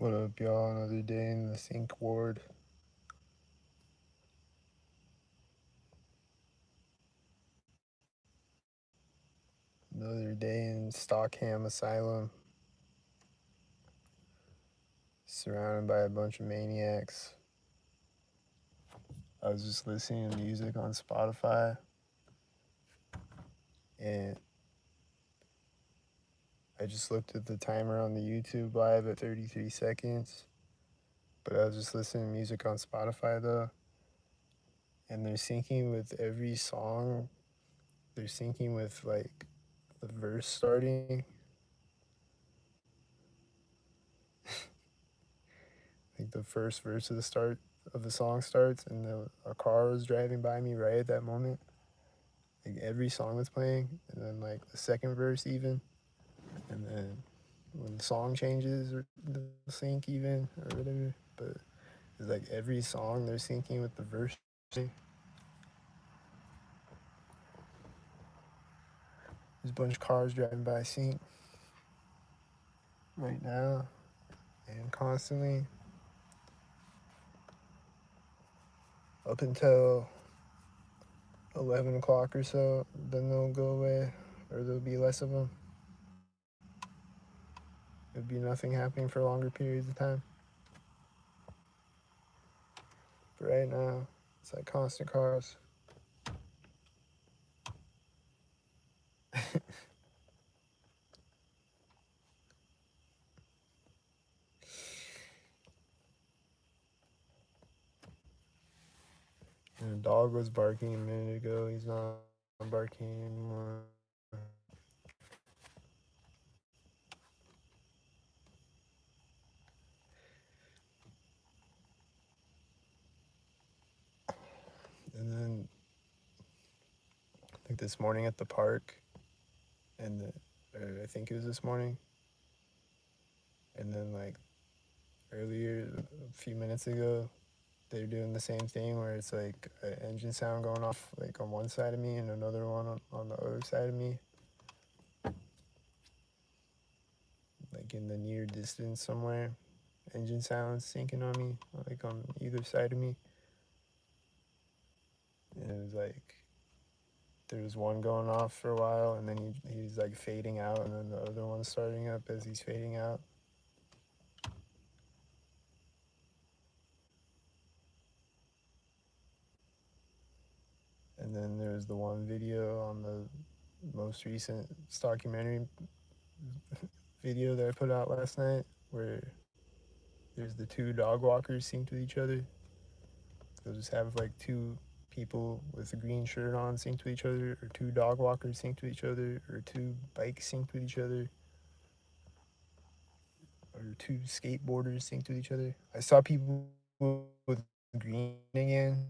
What up, y'all? Another day in the sink ward. Another day in Stockham Asylum. Surrounded by a bunch of maniacs. I was just listening to music on Spotify. And I just looked at the timer on the YouTube live at 33 seconds. But I was just listening to music on Spotify though. And they're syncing with every song. They're syncing with like the verse starting. Like the first verse of the start of the song starts, and a car was driving by me right at that moment. Like every song was playing, and then like the second verse even, and then when the song changes, or the sync even or whatever. But it's like every song they're syncing with the verse. There's a bunch of cars driving by sync right now, and constantly up until 11 o'clock or so. Then they'll go away, or there'll be less of them. There'll be nothing happening for longer periods of time. But right now, it's like constant cars. And a dog was barking a minute ago. He's not barking anymore. And then, like this morning at the park, or I think it was this morning. And then, like earlier, a few minutes ago, they're doing the same thing where it's like an engine sound going off like on one side of me and another one on the other side of me, like in the near distance somewhere. Engine sounds sinking on me, like on either side of me. And it was like there was one going off for a while, and then he's like fading out, and then the other one's starting up as he's fading out. And then there's the one video on the most recent documentary video that I put out last night where there's the two dog walkers synced with each other. They'll just have like two people with a green shirt on synced with each other, or two dog walkers synced with each other, or two bikes synced with each other, or two skateboarders synced with each other. I saw people with green again.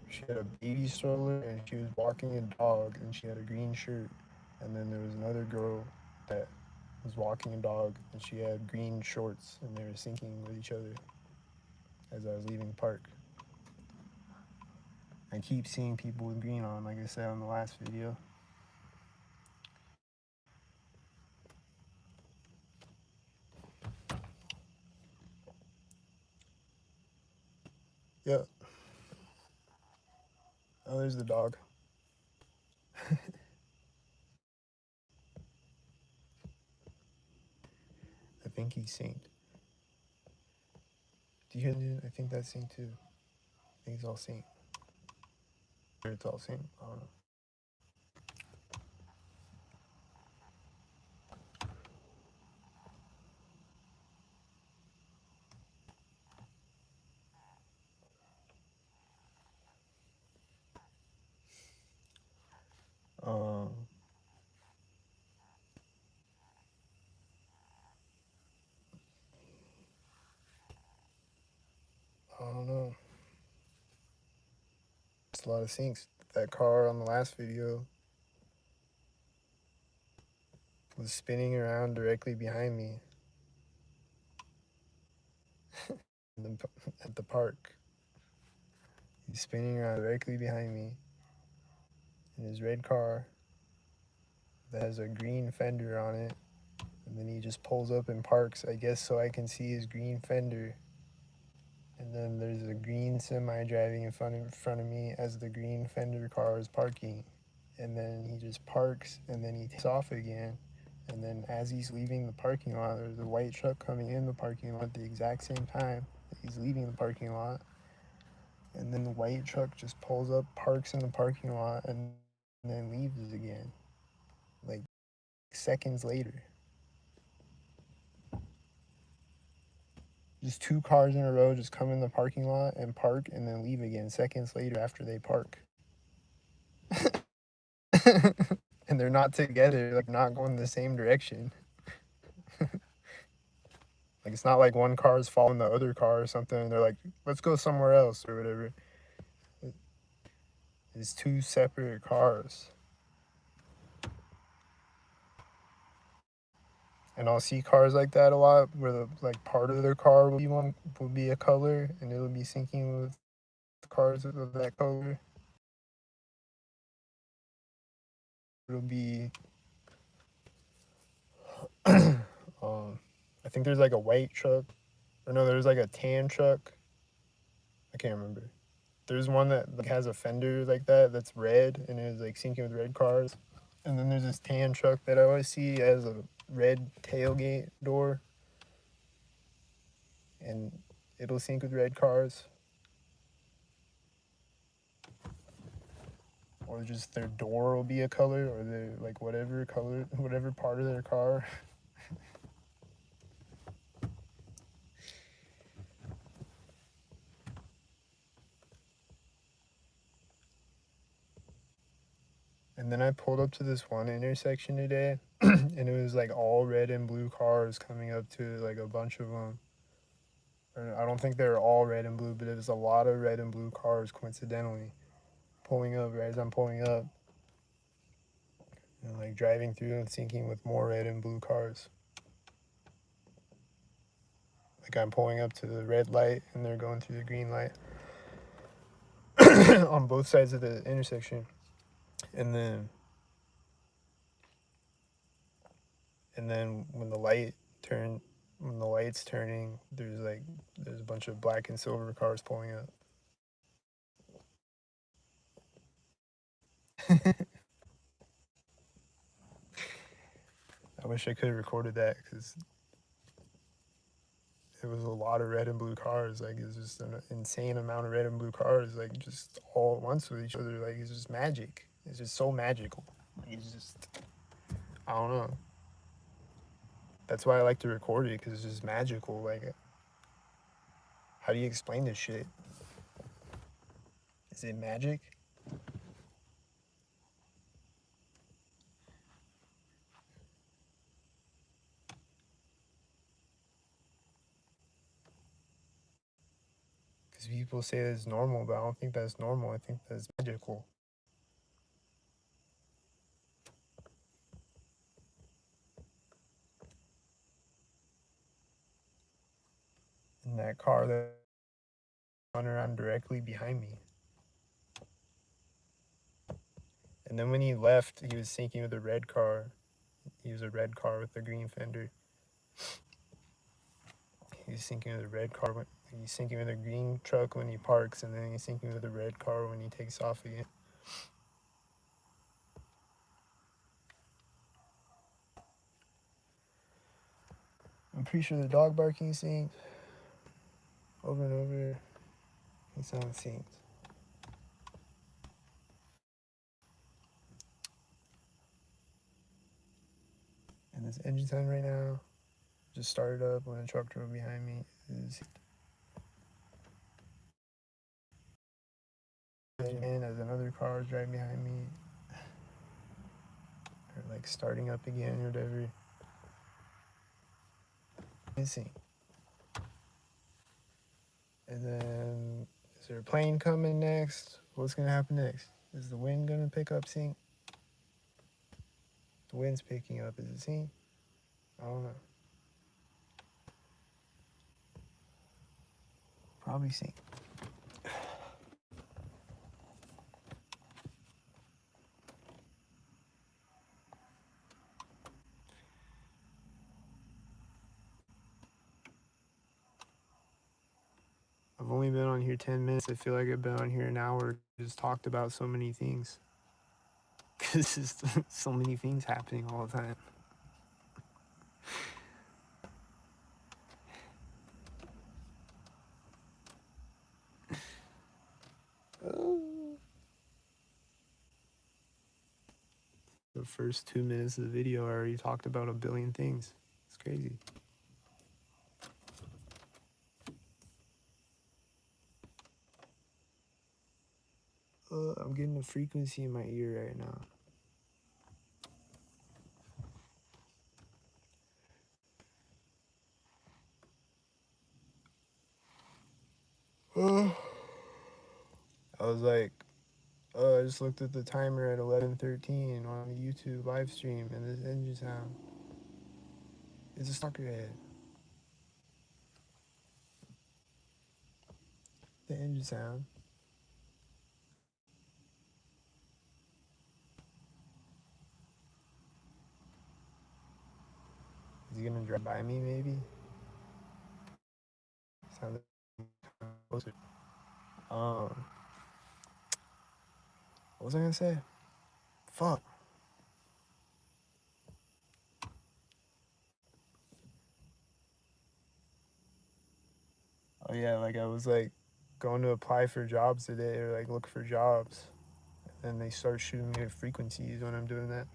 She had a baby stroller and she was walking a dog and she had a green shirt. And then there was another girl that was walking a dog and she had green shorts and they were syncing with each other as I was leaving the park. I keep seeing people with green on, like I said on the last video. Yep. Oh, there's the dog. I think he's synced. Do you hear that? I think that's synced too. I think it's all synced. It's all synced. I don't know. Um, I don't know. It's a lot of syncs. That car on the last video was spinning around directly behind me at the park. He's spinning around directly behind me in his red car that has a green fender on it And then he just pulls up and parks, I guess, so I can see his green fender. And then there's a green semi driving in front of me as the green fender car is parking. And then he just parks and then he takes off again. And then as he's leaving the parking lot, there's a white truck coming in the parking lot at the exact same time that he's leaving the parking lot. And then the white truck just pulls up, parks in the parking lot, and then leaves again. Like seconds later. Just two cars in a row just come in the parking lot and park and then leave again seconds later after they park. And they're not together, like not going the same direction. Like it's not like one car is following the other car or something and they're like, let's go somewhere else or whatever. It's two separate cars. And I'll see cars like that a lot where the like part of their car will be a color and it'll be syncing with cars of that color. It'll be I think there's like a white truck. Or no, there's like a tan truck. I can't remember. There's one that like has a fender like that that's red and is like syncing with red cars. And then there's this tan truck that I always see as a red tailgate door. And it'll sync with red cars. Or just their door will be a color or their like whatever color, whatever part of their car. And then I pulled up to this one intersection today and it was like all red and blue cars coming up to like a bunch of them. Or I don't think they were all red and blue, but it was a lot of red and blue cars coincidentally pulling up right as I'm pulling up. And like driving through and syncing with more red and blue cars. Like I'm pulling up to the red light and they're going through the green light on both sides of the intersection. And then when the light's turning, there's a bunch of black and silver cars pulling up. I wish I could have recorded that because it was a lot of red and blue cars. Like it's just an insane amount of red and blue cars, like just all at once with each other. Like it's just magic. It's just so magical. Like, it's just, I don't know. That's why I like to record it because it's just magical. Like, how do you explain this shit? Is it magic? Because people say it's normal, but I don't think that's normal. I think that's magical. In that car that run around directly behind me. And then when he left, he was syncing with a red car. He was a red car with a green fender. He's syncing with a red car. He's syncing with a green truck when he parks, and then he's syncing with a red car when he takes off again. I'm pretty sure the dog barking synced over and over. He sounds synced. And this engine sound right now just started up when a truck drove behind me. And as another car is driving behind me, or like starting up again or whatever. Missing. And then is there a plane coming next? What's gonna happen next? Is the wind gonna pick up sync? The wind's picking up. Is it sync? I don't know. Probably sync. here 10 minutes. I feel like I've been on here an hour. Just talked about so many things. Because just so many things happening all the time. The first 2 minutes of the video, I already talked about a billion things. It's crazy. I'm getting a frequency in my ear right now. I was like, I just looked at the timer at 11:13 on the YouTube live stream, and this engine sound is a stalker head. The engine sound. Is he gonna drive by me? Maybe. Sounded closer. Um, what was I gonna say? Fuck. Oh yeah, like I was like going to apply for jobs today or like look for jobs, and they start shooting me at frequencies when I'm doing that.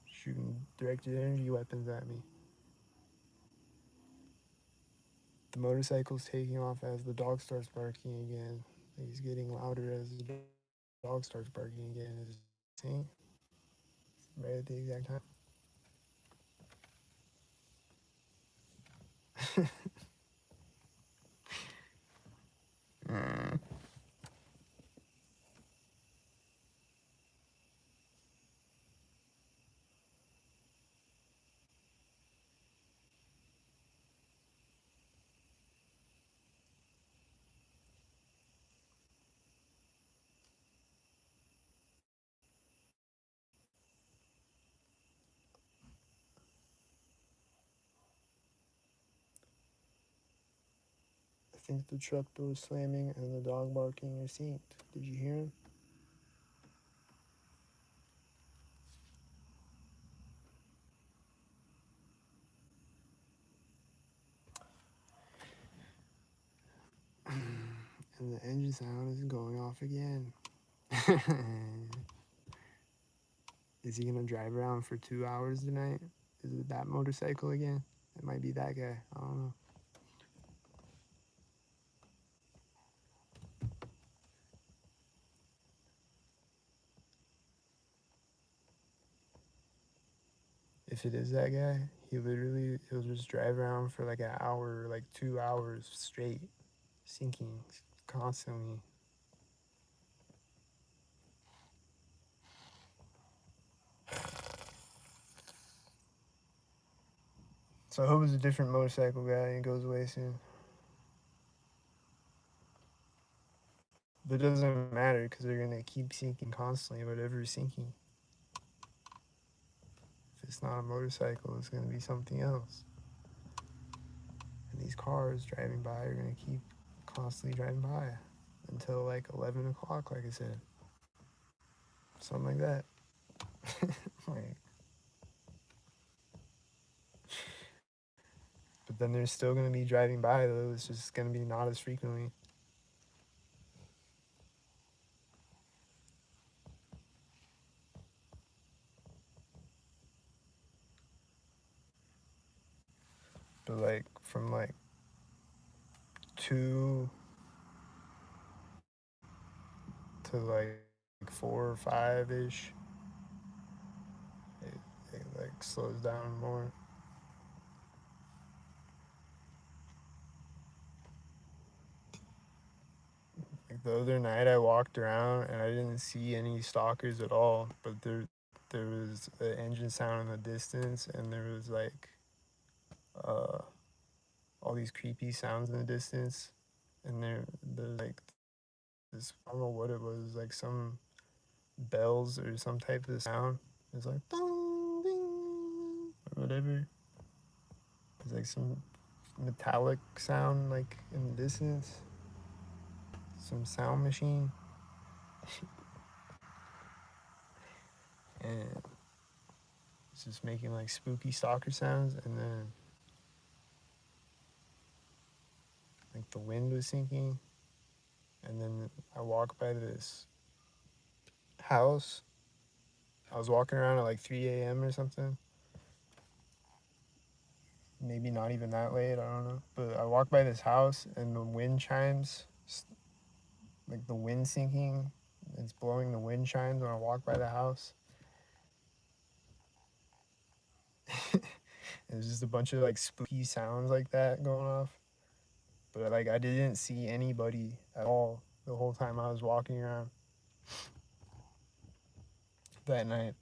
Shooting directed energy weapons at me. The motorcycle's taking off as the dog starts barking again. He's getting louder as the dog starts barking again. Is it saying right at the exact time? I think the truck door slamming and the dog barking are synced. Did you hear him? And the engine sound is going off again. Is he gonna drive around for 2 hours tonight? Is it that motorcycle again? It might be that guy. I don't know. If it is that guy, he'll just drive around for like an hour, like 2 hours straight, sinking constantly. So I hope it's a different motorcycle guy and it goes away soon. But it doesn't matter because they're gonna keep sinking constantly, whatever is sinking. If it's not a motorcycle, it's gonna be something else. And these cars driving by are gonna keep constantly driving by until like 11 o'clock, like I said. Something like that. Like, but then they're still gonna be driving by though. It's just gonna be not as frequently. But like from like 2 to like 4 or 5 ish, it like slows down more. Like the other night, I walked around and I didn't see any stalkers at all, but there was an engine sound in the distance, and there was like uh, all these creepy sounds in the distance, and there's like this, I don't know what it was, like some bells or some type of sound. It's like dong, ding, or whatever. It's like some metallic sound like in the distance. Some sound machine. And it's just making like spooky stalker sounds, and then like the wind was sinking, and then I walked by this house. I was walking around at like 3 a.m. or something. Maybe not even that late, I don't know. But I walked by this house and the wind chimes, like the wind sinking, it's blowing the wind chimes when I walk by the house. It's just a bunch of like spooky sounds like that going off. But like I didn't see anybody at all the whole time I was walking around that night.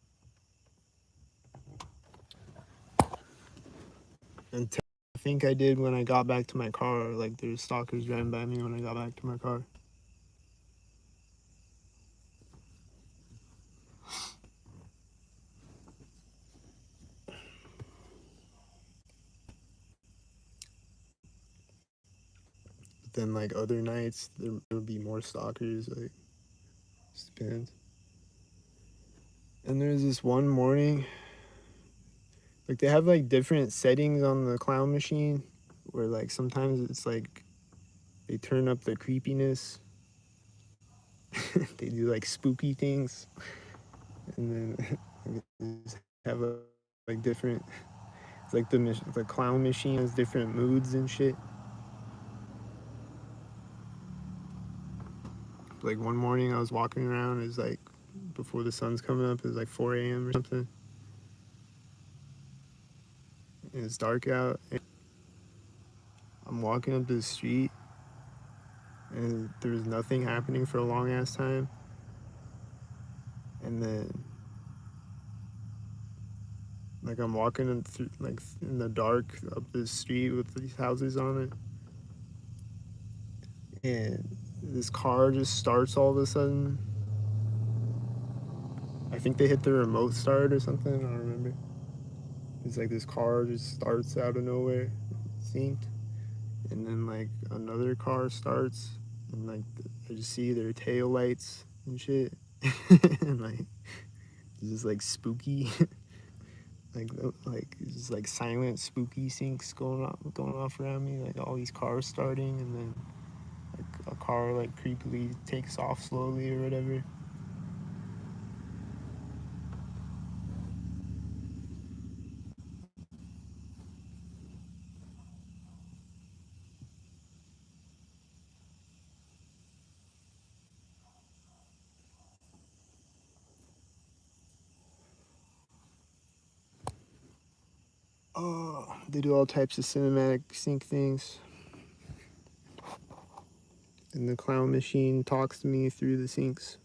Until I think I did when I got back to my car. Like there's stalkers driving by me when I got back to my car. But then like other nights there would be more stalkers. Like just depends. And there's this one morning, like they have like different settings on the clown machine, where like sometimes it's like they turn up the creepiness. They do like spooky things, and then have a, like different. It's like the clown machine has different moods and shit. Like one morning I was walking around, it was like before the sun's coming up, it was like 4 a.m. or something. And it's dark out. And I'm walking up the street and there was nothing happening for a long ass time. And then like I'm walking through like in the dark up the street with these houses on it. And this car just starts all of a sudden. I think they hit the remote start or something. I don't remember. It's like this car just starts out of nowhere, synced, and then like another car starts, and like I just see their tail lights and shit, and like it's just like spooky, like it's just like silent spooky syncs going off around me, like all these cars starting, and then like a car like creepily takes off slowly or whatever. Oh, they do all types of cinematic sync things. And the clown machine talks to me through the syncs.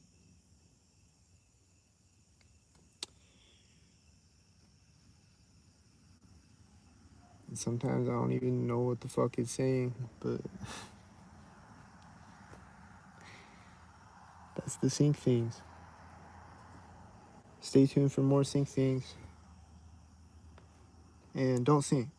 And sometimes I don't even know what the fuck it's saying, but that's the sync things. Stay tuned for more sync things. And don't sync.